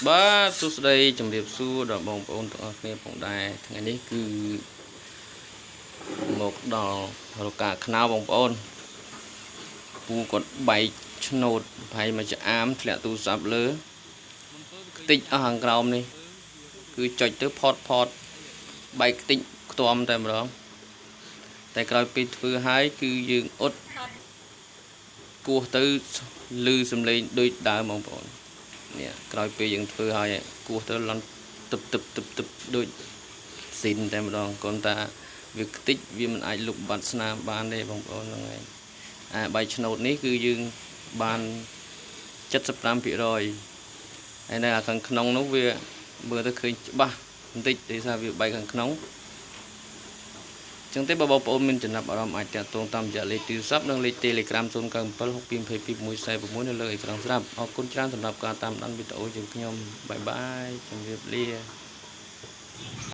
បាទសួស្តីជំរាបសួរដល់បងប្អូនទាំងអស់គ្នាផងដែរថ្ងៃនេះគឺមកដល់រកការខ្នើបងប្អូនពូគាត់បែកឆ្នោតប្រហែលមកចាមធ្លាក់ទូរស័ព្ទលើខ្ទេចអស់ខាងក្រោមនេះគឺចុចទៅផតបែកខ្ទេចខ្ទាំតែម្ដងតែក្រោយពេលធ្វើហើយគឺយើងអ៊ុតគោះទៅឮសំឡេងដូចដើមបងប្អូននេះក្រោយពេលយើងធ្វើហើយគោះទៅលន់ទឹកដូចស៊ីនតែម្ដងគ្រាន់តែវាខ្ទេចវាមិនអាចលុបបាត់ស្នាមបានទេបងប្អូនហ្នឹងហើយបាយឆ្នោតនេះគឺយើងបាន 75% ហើយនៅខាងក្នុងនោះវាមើលទៅឃើញច្បាស់បន្តិចដោយសារវាបែកខាងក្នុងចឹងទេបងប្អូនមានចំណាប់អារម្មណ៍អាចតាក់ទងតាមរយៈលេខទូរស័ព្ទនិងលេខ Telegram 0976222142នៅលើអេក្រង់ស្រាប់អរគុណច្រើនសម្រាប់ការតាមដានវីដេអូយើងខ្ញុំបាយបាយជម្រាបលា